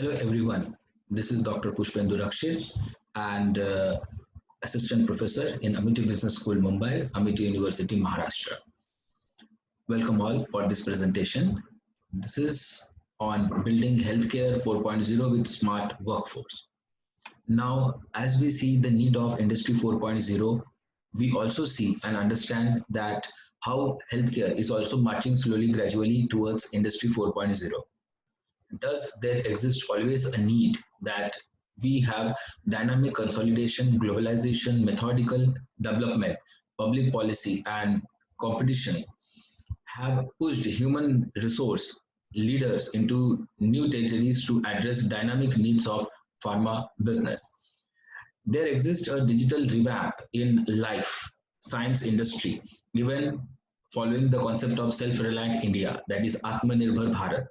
Hello everyone, this is Dr. Pushpendu Rakshit and Assistant Professor in Amity Business School, Mumbai, Amity University, Maharashtra. Welcome all for this presentation. This is on building healthcare 4.0 with smart workforce. Now, as we see the need of Industry 4.0, we also see and understand that how healthcare is also marching slowly, gradually towards Industry 4.0. Does there exist always a need that we have dynamic consolidation, globalization, methodical development, public policy, and competition have pushed human resource leaders into new territories to address dynamic needs of pharma business? There exists a digital revamp in life science industry, even following the concept of self-reliant India, that is Atmanirbhar Bharat,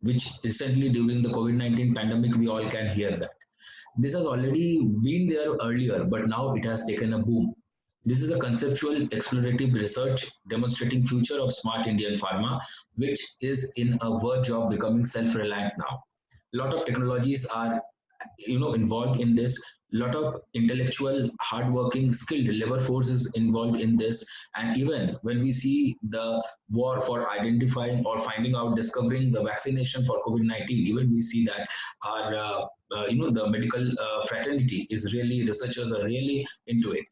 which recently during the COVID-19 pandemic, we all can hear that. This has already been there earlier, but now it has taken a boom. This is a conceptual explorative research demonstrating future of smart Indian pharma, which is in a verge of becoming self-reliant now. A lot of technologies are involved in this. A lot of intellectual, hardworking, skilled labor force is involved in this. And even when we see the war for identifying or finding out, discovering the vaccination for COVID-19, even we see that our the medical fraternity is really, researchers are really into it.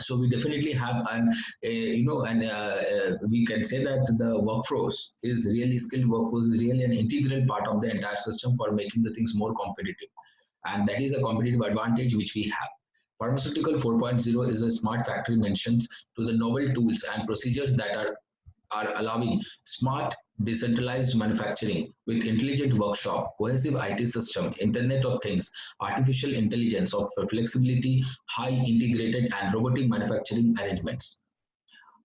So we definitely have we can say that the workforce is really, skilled workforce is really an integral part of the entire system for making the things more competitive, and that is a competitive advantage which we have. Pharmaceutical 4.0 is a smart factory mentions to the novel tools and procedures that are allowing smart decentralized manufacturing with intelligent workshop, cohesive IT system, Internet of Things, artificial intelligence of flexibility, high integrated and robotic manufacturing arrangements.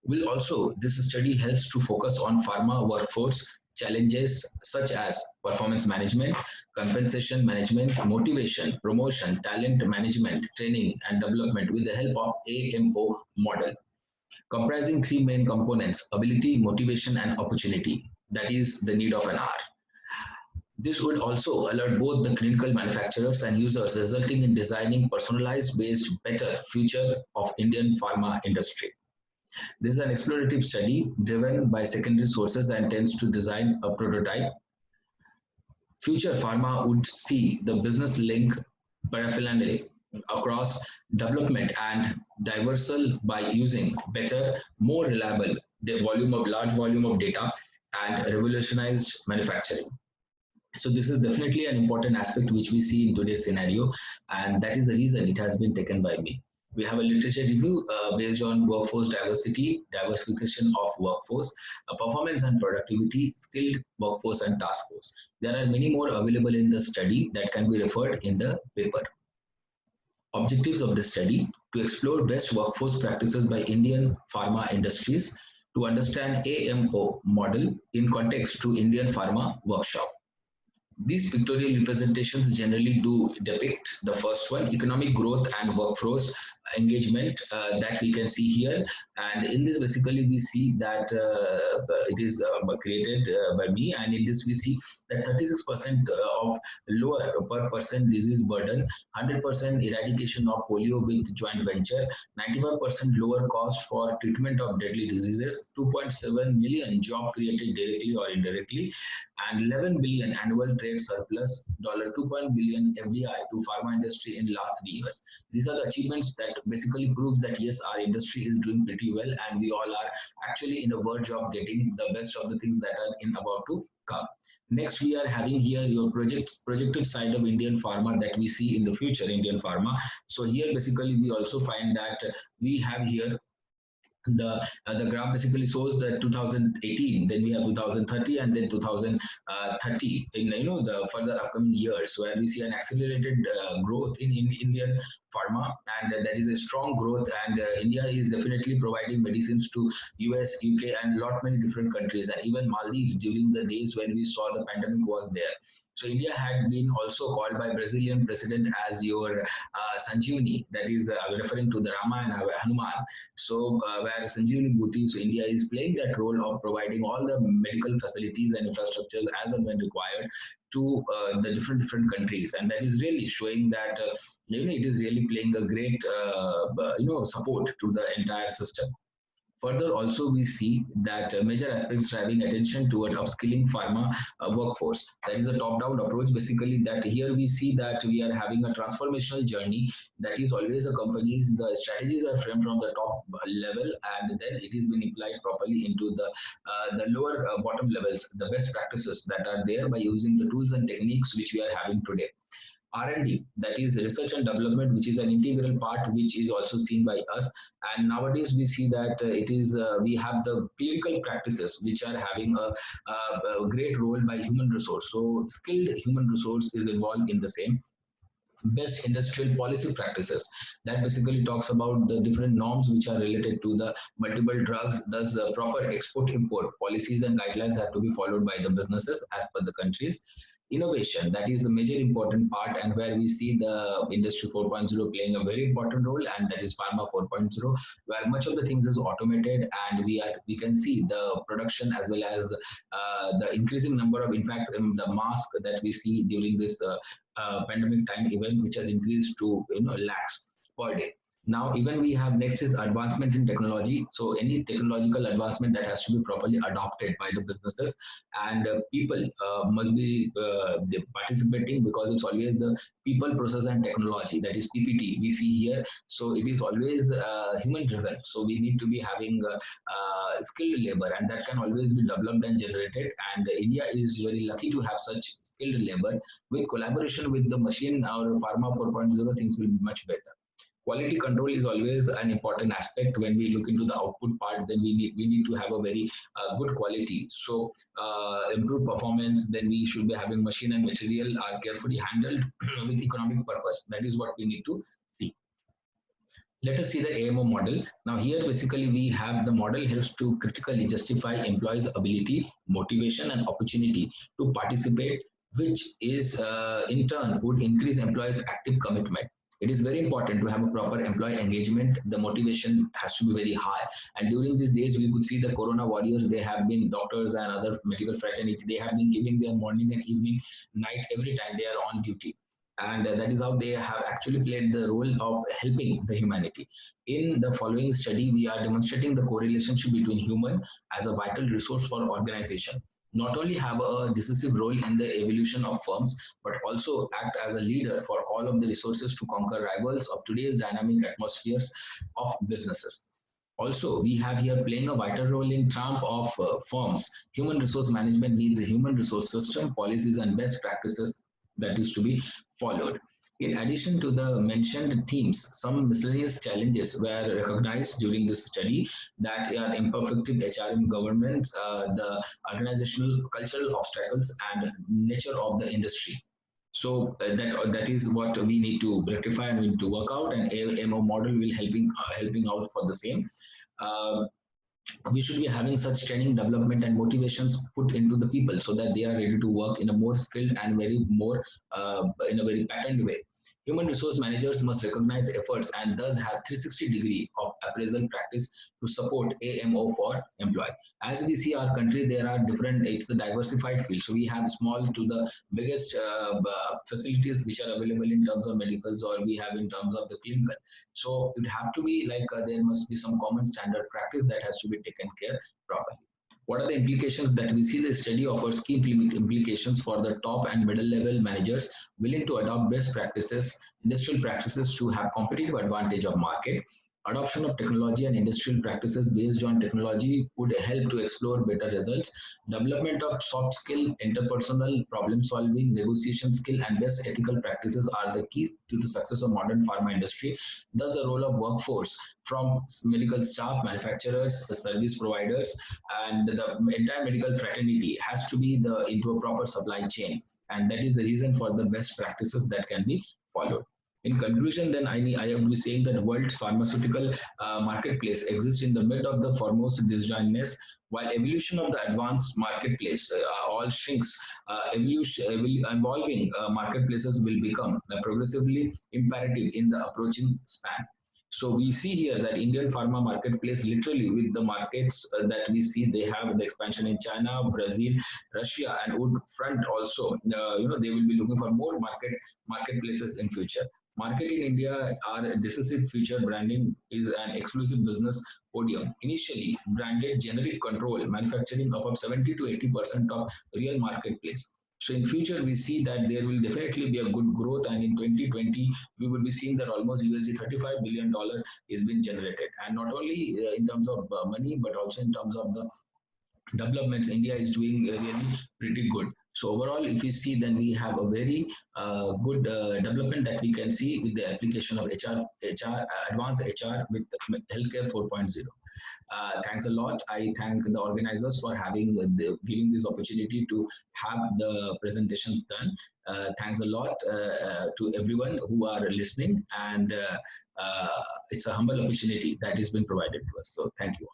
Will also, this study helps to focus on pharma workforce challenges such as performance management, compensation management, motivation, promotion, talent management, training and development with the help of AMO model, comprising three main components: ability, motivation, and opportunity. That is the need of an hour. This would also alert both the clinical manufacturers and users, resulting in designing personalized based better future of Indian pharma industry. This is an explorative study driven by secondary sources and tends to design a prototype. Future pharma would see the business link paraphernalia across development and diversal by using better, more reliable large volume of data and revolutionized manufacturing. So this is definitely an important aspect which we see in today's scenario, and that is the reason it has been taken by me. We have a literature review based on workforce diversity, diversification of workforce, performance and productivity, skilled workforce and task force. There are many more available in the study that can be referred in the paper. Objectives of the study: to explore best workforce practices by Indian pharma industries, to understand AMO model in context to Indian pharma workshop. These pictorial representations generally do depict the first one, economic growth and workforce engagement, that we can see here. And in this, basically, we see that it is created by me. And in this, we see that 36% of lower per person disease burden, 100% eradication of polio with joint venture, 95% lower cost for treatment of deadly diseases, 2.7 million job created directly or indirectly, and 11 billion annual trade surplus, $2 billion FDI to pharma industry in last 3 years. These are the achievements that basically proves that yes, our industry is doing pretty well, and we all are actually in the verge of getting the best of the things that are in about to come. Next, we are having here your projected side of Indian pharma that we see in the future Indian pharma. So here basically we also find that we have here the graph basically shows that 2018, then we have 2030, and then 2030 in the further upcoming years, where we see an accelerated growth in Indian pharma, and there is a strong growth, and India is definitely providing medicines to US, UK, and lot many different countries, and even Maldives during the days when we saw the pandemic was there. So India had been also called by Brazilian president as your Sanjeevani, that is referring to the Ramayana, Hanuman. So where Sanjeevani Bhuti, so India is playing that role of providing all the medical facilities and infrastructures as and when required to the different countries, and that is really showing that it is really playing a great support to the entire system. Further, also we see that major aspects driving attention toward upskilling pharma workforce. That is a top-down approach. Basically, that here we see that we are having a transformational journey. That is always a company's the strategies are framed from the top level, and then it is been applied properly into the lower bottom levels, the best practices that are there by using the tools and techniques which we are having today. R&D, that is research and development, which is an integral part, which is also seen by us. And nowadays we see that it is we have the clinical practices which are having a great role by human resource. So skilled human resource is involved in the same. Best industrial policy practices, that basically talks about the different norms which are related to the multiple drugs. Thus proper export import policies and guidelines have to be followed by the businesses as per the countries. Innovation, that is the major important part, and where we see the industry 4.0 playing a very important role, and that is pharma 4.0, where much of the things is automated, and we can see the production as well as the increasing number of, in fact, the mask that we see during this pandemic time event, which has increased to lakhs per day. Now, even we have next is advancement in technology. So any technological advancement that has to be properly adopted by the businesses, and people must be participating, because it's always the people, process, and technology. That is PPT we see here. So it is always human driven. So we need to be having skilled labor, and that can always be developed and generated. And India is very lucky to have such skilled labor. With collaboration with the machine, our pharma 4.0 things will be much better. Quality control is always an important aspect. When we look into the output part, then we need to have a very good quality. So improved performance, then we should be having machine and material are carefully handled with economic purpose. That is what we need to see. Let us see the AMO model. Now here basically we have the model helps to critically justify employees' ability, motivation, and opportunity to participate, which is in turn would increase employees' active commitment. It is very important to have a proper employee engagement. The motivation has to be very high. And during these days, we could see the Corona warriors. They have been doctors and other medical fraternity. They have been giving their morning and evening, night, every time they are on duty. And that is how they have actually played the role of helping the humanity. In the following study, we are demonstrating the correlation between human as a vital resource for organization, not only have a decisive role in the evolution of firms, but also act as a leader for all of the resources to conquer rivals of today's dynamic atmospheres of businesses. Also, we have here playing a vital role in trump of firms. Human resource management needs a human resource system, policies, and best practices that is to be followed. In addition to the mentioned themes, some miscellaneous challenges were recognized during this study that are imperfect HRM governments, the organizational cultural obstacles, and nature of the industry. So that is what we need to rectify and we need to work out, and AMO model will helping out for the same. We should be having such training, development, and motivations put into the people so that they are ready to work in a more skilled and very more in a very patterned way. Human resource managers must recognize efforts and thus have 360-degree of appraisal practice to support AMO for employee. As we see our country, there are different, it's a diversified field. So we have small to the biggest facilities which are available in terms of medicals, or we have in terms of the clinical. So it have to be like there must be some common standard practice that has to be taken care properly. What are the implications that we see? The study offers key implications for the top and middle level managers willing to adopt best practices, industrial practices to have competitive advantage of market. Adoption of technology and industrial practices based on technology would help to explore better results. Development of soft skill, interpersonal problem solving, negotiation skill, and best ethical practices are the keys to the success of modern pharma industry. Thus, the role of workforce from medical staff, manufacturers, the service providers, and the entire medical fraternity has to be into a proper supply chain. And that is the reason for the best practices that can be followed. In conclusion, then I am be saying that the world's pharmaceutical marketplace exists in the mid of the foremost disjointness. While evolution of the advanced marketplace all shrinks, evolving marketplaces will become progressively imperative in the approaching span. So we see here that Indian pharma marketplace, literally with the markets that we see, they have the expansion in China, Brazil, Russia, and would front also. They will be looking for more marketplaces in future. Market in India, our decisive future branding is an exclusive business podium. Initially, branded generic control manufacturing up 70 to 80% of real marketplace. So in future, we see that there will definitely be a good growth, and in 2020, we will be seeing that almost USD $35 billion is being generated, and not only in terms of money, but also in terms of the developments. India is doing really pretty good. So overall, if we see, then we have a very good development that we can see with the application of advanced HR with healthcare 4.0. Thanks a lot. I thank the organizers for giving this opportunity to have the presentations done. Thanks a lot to everyone who are listening, and it's a humble opportunity that has been provided to us. So thank you.